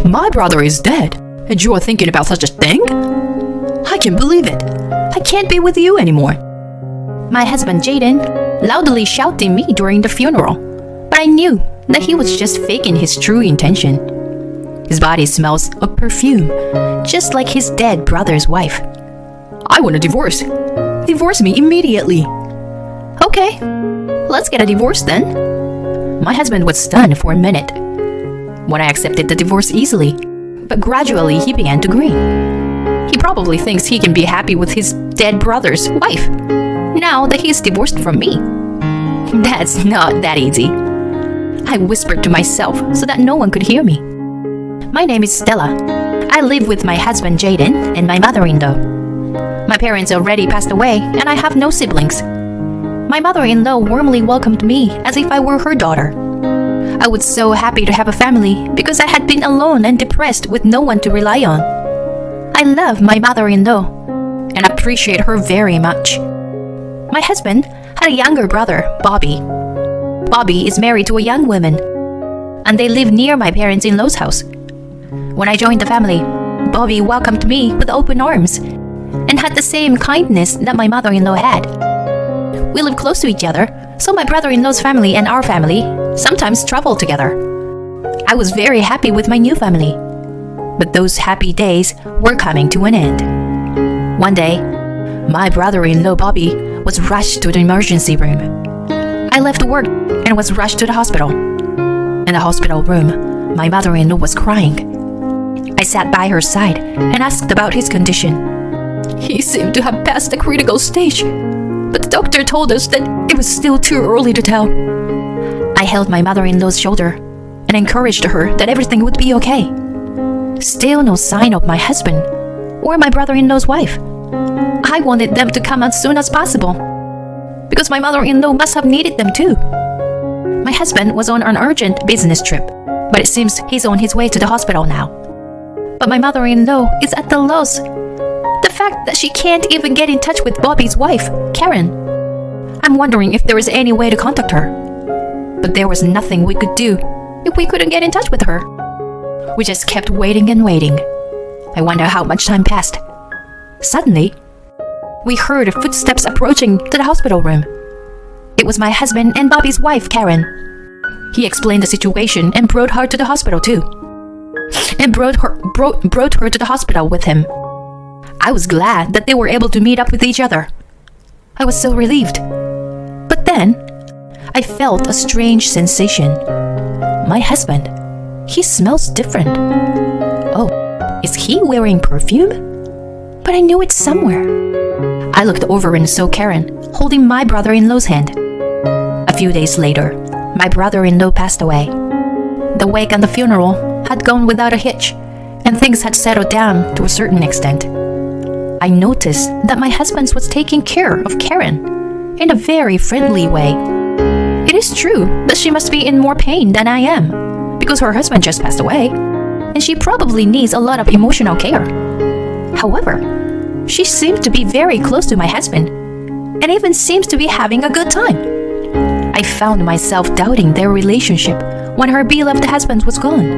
My brother is dead, and you are thinking about such a thing? I can't believe it. I can't be with you anymore. My husband Jaden loudly shouted me during the funeral, but I knew that he was just faking his true intention. His body smells of perfume, just like his dead brother's wife. I want a divorce. Divorce me immediately. Okay, let's get a divorce then. My husband was stunned for a minute when I accepted the divorce easily, but gradually he began to grin. He probably thinks he can be happy with his dead brother's wife now that he is divorced from me. That's not that easy. I whispered to myself so that no one could hear me. My name is Stella. I live with my husband Jaden and my mother-in-law. My parents already passed away and I have no siblings. My mother-in-law warmly welcomed me as if I were her daughter. I was so happy to have a family because I had been alone and depressed with no one to rely on. I love my mother-in-law and appreciate her very much. My husband had a younger brother, Bobby. Bobby is married to a young woman, and they live near my parents-in-law's house. When I joined the family, Bobby welcomed me with open arms and had the same kindness that my mother-in-law had. We live close to each other, so my brother-in-law's family and our family sometimes travel together. I was very happy with my new family, but those happy days were coming to an end. One day, my brother-in-law Bobby was rushed to the emergency room. I left work and was rushed to the hospital. In the hospital room, my mother-in-law was crying. I sat by her side and asked about his condition. He seemed to have passed the critical stage, but the doctor told us that it was still too early to tell. I held my mother-in-law's shoulder and encouraged her that everything would be okay. Still no sign of my husband or my brother-in-law's wife. I wanted them to come as soon as possible because my mother-in-law must have needed them too. My husband was on an urgent business trip, but it seems he's on his way to the hospital now. But my mother-in-law is at the loss. The fact that she can't even get in touch with Bobby's wife, Karen. I'm wondering if there is any way to contact her. But there was nothing we could do if we couldn't get in touch with her. We just kept waiting and waiting. I wonder how much time passed. Suddenly, we heard footsteps approaching to the hospital room. It was my husband and Bobby's wife, Karen. He explained the situation and brought her to the hospital too. And brought her to the hospital with him. I was glad that they were able to meet up with each other. I was so relieved. But then, I felt a strange sensation. My husband, he smells different. Oh, is he wearing perfume? But I knew it somewhere. I looked over and saw Karen holding my brother-in-law's hand. A few days later, my brother-in-law passed away. The wake and the funeral had gone without a hitch, and things had settled down to a certain extent. I noticed that my husband was taking care of Karen in a very friendly way. It is true that she must be in more pain than I am because her husband just passed away, and she probably needs a lot of emotional care. However, she seemed to be very close to my husband and even seems to be having a good time. I found myself doubting their relationship when her beloved husband was gone,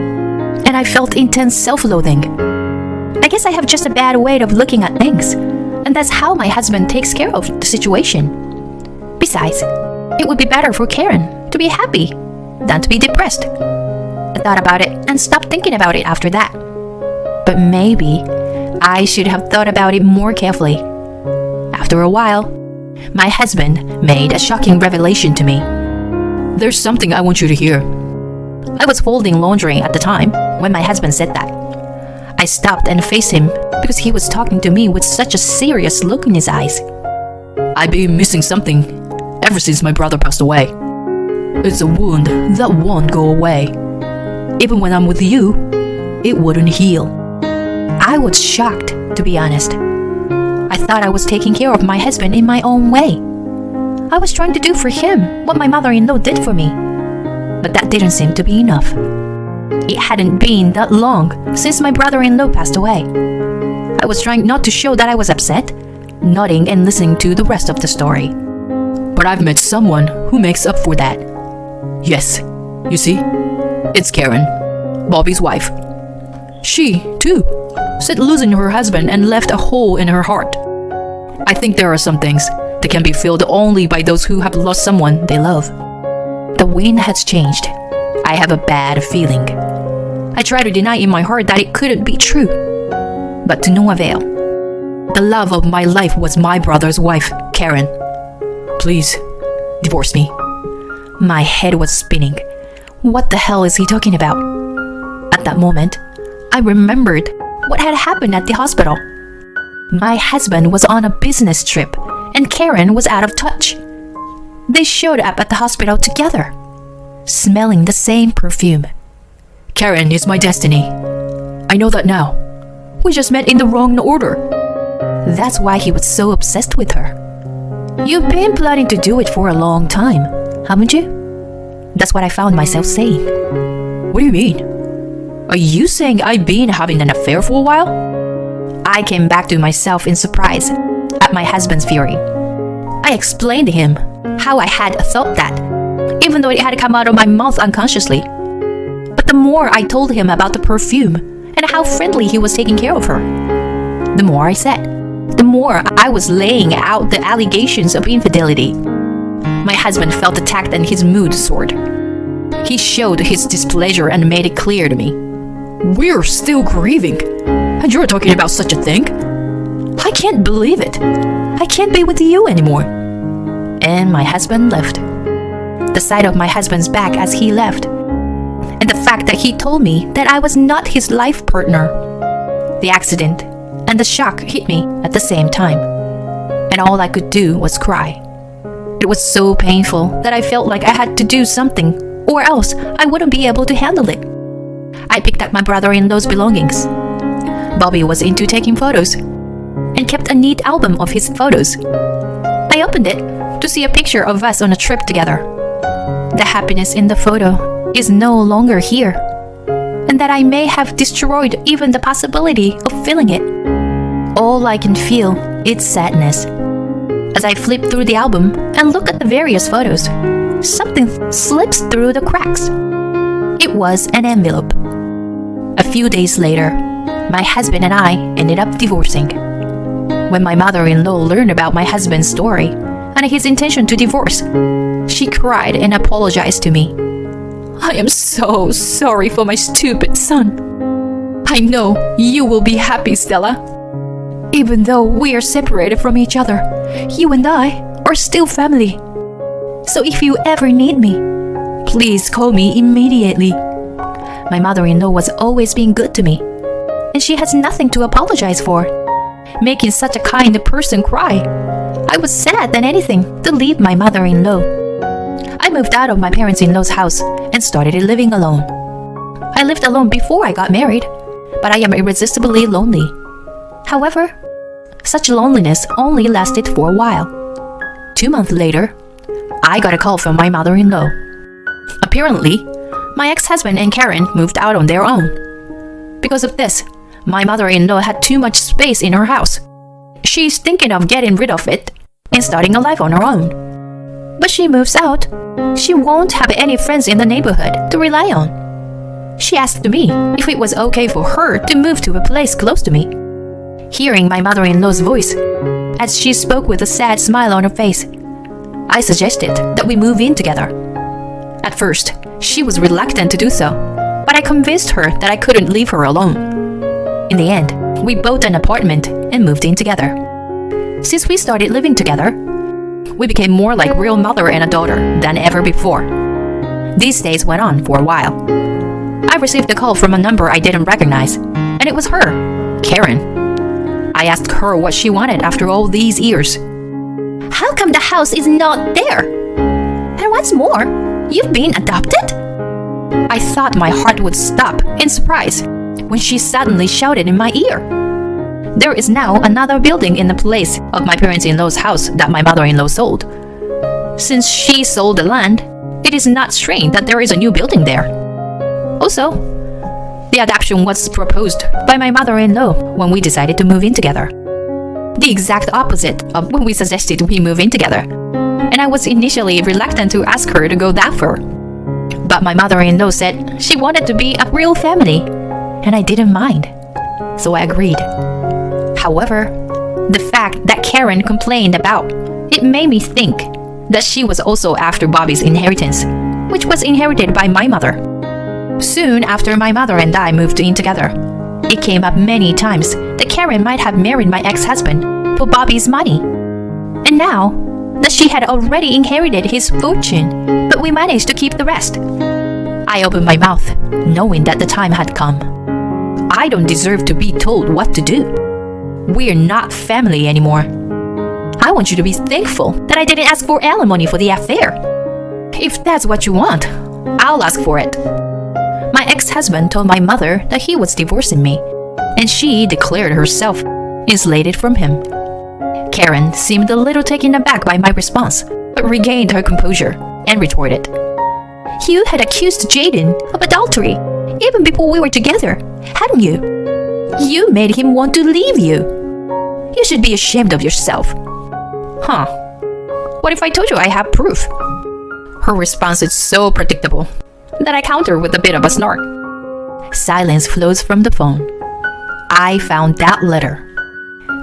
and I felt intense self-loathing. I guess I have just a bad way of looking at things, and that's how my husband takes care of the situation. Besides, it would be better for Karen to be happy than to be depressed. I thought about it and stopped thinking about it after that. But maybe I should have thought about it more carefully. After a while, my husband made a shocking revelation to me. There's something I want you to hear. I was folding laundry at the time when my husband said that. I stopped and faced him because he was talking to me with such a serious look in his eyes. I've been missing something ever since my brother passed away. It's a wound that won't go away. Even when I'm with you, it wouldn't heal. I was shocked, to be honest. I thought I was taking care of my husband in my own way. I was trying to do for him what my mother-in-law did for me. But that didn't seem to be enough. It hadn't been that long since my brother-in-law passed away. I was trying not to show that I was upset, nodding and listening to the rest of the story. But I've met someone who makes up for that. Yes, you see, it's Karen, Bobby's wife. She, too, said losing her husband and left a hole in her heart. I think there are some things that can be filled only by those who have lost someone they love. The wind has changed. I have a bad feeling. I try to deny in my heart that it couldn't be true, but to no avail. The love of my life was my brother's wife, Karen. Please, divorce me. My head was spinning. What the hell is he talking about? At that moment, I remembered what had happened at the hospital. My husband was on a business trip and Karen was out of touch. They showed up at the hospital together, smelling the same perfume. Karen is my destiny. I know that now. We just met in the wrong order. That's why he was so obsessed with her. You've been planning to do it for a long time, haven't you? That's what I found myself saying. What do you mean? Are you saying I've been having an affair for a while? I came back to myself in surprise at my husband's fury. I explained to him how I had thought that, even though it had come out of my mouth unconsciously. But the more I told him about the perfume and how friendly he was taking care of her, the more I said, the more I was laying out the allegations of infidelity. My husband felt attacked and his mood soared. He showed his displeasure and made it clear to me. We're still grieving, and you're talking about such a thing? I can't believe it. I can't be with you anymore. And my husband left. The sight of my husband's back as he left, and the fact that he told me that I was not his life partner. The accident and the shock hit me at the same time, and all I could do was cry. It was so painful that I felt like I had to do something, or else I wouldn't be able to handle it. I picked up my brother-in-law's belongings. Bobby was into taking photos and kept a neat album of his photos. I opened it to see a picture of us on a trip together. The happiness in the photo is no longer here, and that I may have destroyed even the possibility of feeling it. All I can feel is sadness. As I flip through the album and look at the various photos, something slips through the cracks. It was an envelope. A few days later, my husband and I ended up divorcing. When my mother-in-law learned about my husband's story and his intention to divorce, she cried and apologized to me. I am so sorry for my stupid son. I know you will be happy, Stella. Even though we are separated from each other, you and I are still family. So if you ever need me, please call me immediately. My mother-in-law was always being good to me, and she has nothing to apologize for. Making such a kind person cry, I was sad than anything to leave my mother-in-law. I moved out of my parents-in-law's house and started living alone. I lived alone before I got married, but I am irresistibly lonely. However, such loneliness only lasted for a while. 2 months later, I got a call from my mother-in-law. Apparently, my ex-husband and Karen moved out on their own. Because of this, my mother-in-law had too much space in her house. She's thinking of getting rid of it and starting a life on her own. But she moves out, she won't have any friends in the neighborhood to rely on. She asked me if it was okay for her to move to a place close to me. Hearing my mother-in-law's voice, as she spoke with a sad smile on her face, I suggested that we move in together. At first, she was reluctant to do so, but I convinced her that I couldn't leave her alone. In the end, we bought an apartment and moved in together. Since we started living together, we became more like real mother and a daughter than ever before. These days went on for a while. I received a call from a number I didn't recognize, and it was her, Karen. I asked her what she wanted after all these years. How come the house is not there? And what's more, you've been adopted? I thought my heart would stop in surprise when she suddenly shouted in my ear. There is now another building in the place of my parents-in-law's house that my mother-in-law sold. Since she sold the land, it is not strange that there is a new building there. Also, the adoption was proposed by my mother-in-law when we decided to move in together. The exact opposite of when we suggested we move in together. And I was initially reluctant to ask her to go that far. But my mother-in-law said she wanted to be a real family, and I didn't mind. So I agreed. However, the fact that Karen complained about it made me think that she was also after Bobby's inheritance, which was inherited by my mother. Soon after my mother and I moved in together, it came up many times that Karen might have married my ex-husband for Bobby's money. And now that she had already inherited his fortune, but we managed to keep the rest. I opened my mouth, knowing that the time had come. I don't deserve to be told what to do. We're not family anymore. I want you to be thankful that I didn't ask for alimony for the affair. If that's what you want, I'll ask for it. My ex-husband told my mother that he was divorcing me, and she declared herself insulated from him. Karen seemed a little taken aback by my response, but regained her composure and retorted. You had accused Jaden of adultery even before we were together, hadn't you? You made him want to leave you. You should be ashamed of yourself. Huh. What if I told you I have proof? Her response is so predictable that I counter with a bit of a snark. Silence flows from the phone. I found that letter.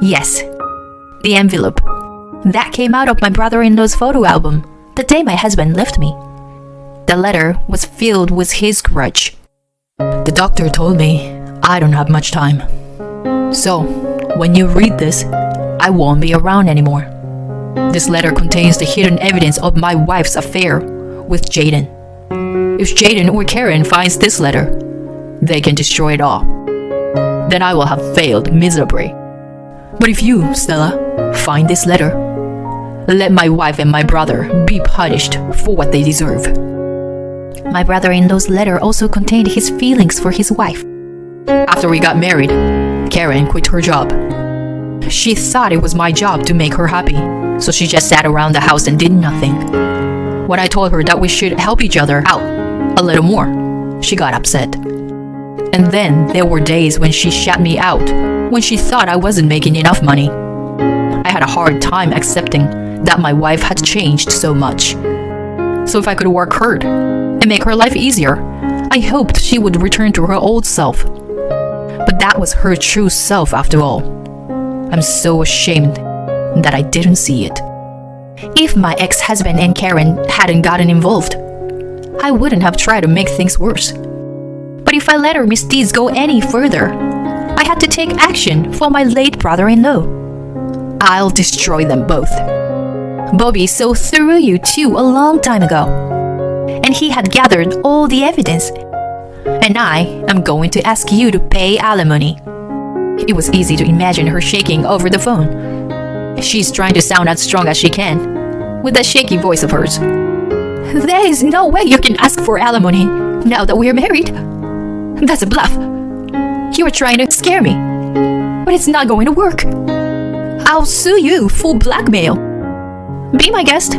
Yes, the envelope. That came out of my brother-in-law's photo album the day my husband left me. The letter was filled with his grudge. The doctor told me I don't have much time. So, when you read this, I won't be around anymore. This letter contains the hidden evidence of my wife's affair with Jaden. If Jaden or Karen finds this letter, they can destroy it all. Then I will have failed miserably. But if you, Stella, find this letter, let my wife and my brother be punished for what they deserve. My brother-in-law's letter also contained his feelings for his wife. After we got married, Karen quit her job. She thought it was my job to make her happy, so she just sat around the house and did nothing. When I told her that we should help each other out a little more, she got upset. And then there were days when she shut me out when she thought I wasn't making enough money. I had a hard time accepting that my wife had changed so much. So if I could work hard and make her life easier, I hoped she would return to her old self. But that was her true self after all. I'm so ashamed that I didn't see it. If my ex-husband and Karen hadn't gotten involved, I wouldn't have tried to make things worse. But if I let her misdeeds go any further, I had to take action for my late brother-in-law. I'll destroy them both. Bobby saw through you two a long time ago, and he had gathered all the evidence. And I am going to ask you to pay alimony. It was easy to imagine her shaking over the phone. She's trying to sound as strong as she can, with that shaky voice of hers. There is no way you can ask for alimony now that we're married. That's a bluff. You are trying to scare me, but it's not going to work. I'll sue you for blackmail. Be my guest.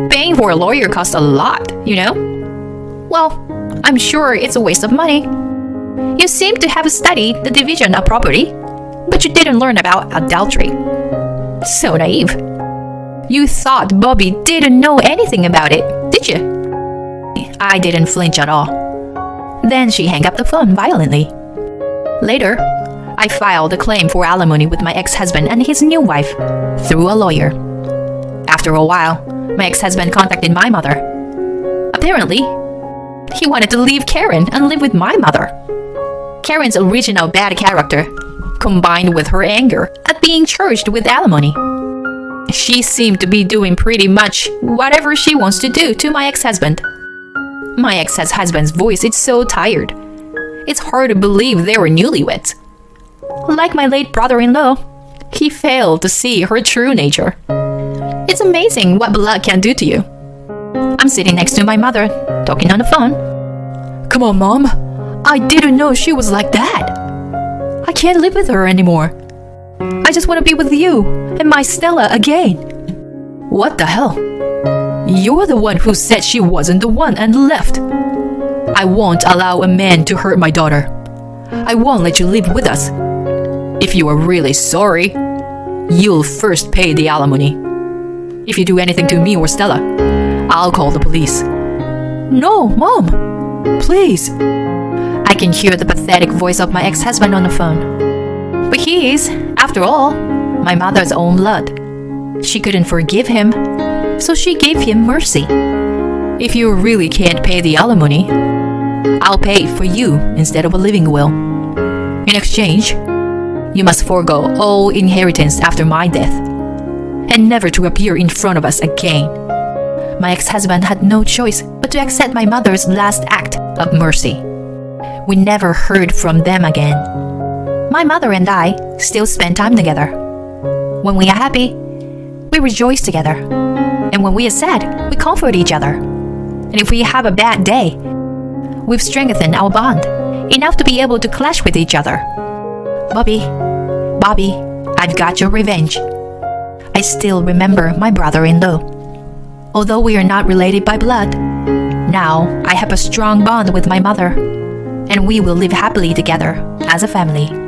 Paying for a lawyer costs a lot, you know? Well, I'm sure it's a waste of money. You seem to have studied the division of property, but you didn't learn about adultery. So naive. You thought Bobby didn't know anything about it, did you? I didn't flinch at all. Then she hung up the phone violently. Later, I filed a claim for alimony with my ex-husband and his new wife through a lawyer. After a while, my ex-husband contacted my mother. Apparently, he wanted to leave Karen and live with my mother. Karen's original bad character, combined with her anger at being charged with alimony. She seemed to be doing pretty much whatever she wants to do to my ex-husband. My ex-husband's voice is so tired. It's hard to believe they were newlyweds. Like my late brother-in-law, he failed to see her true nature. It's amazing what blood can do to you. I'm sitting next to my mother, talking on the phone. Come on, Mom. I didn't know she was like that. I can't live with her anymore. I just want to be with you and my Stella again. What the hell? You're the one who said she wasn't the one and left. I won't allow a man to hurt my daughter. I won't let you live with us. If you are really sorry, you'll first pay the alimony. If you do anything to me or Stella, I'll call the police. No, Mom. Please. I can hear the pathetic voice of my ex-husband on the phone. But he is, after all, my mother's own blood. She couldn't forgive him, so she gave him mercy. If you really can't pay the alimony, I'll pay it for you instead of a living will. In exchange, you must forego all inheritance after my death, and never to appear in front of us again. My ex-husband had no choice but to accept my mother's last act of mercy. We never heard from them again. My mother and I still spend time together. When we are happy, we rejoice together. And when we are sad, we comfort each other. And if we have a bad day, we've strengthened our bond enough to be able to clash with each other. Bobby, I've got your revenge. I still remember my brother-in-law. Although we are not related by blood, now I have a strong bond with my mother, and we will live happily together as a family.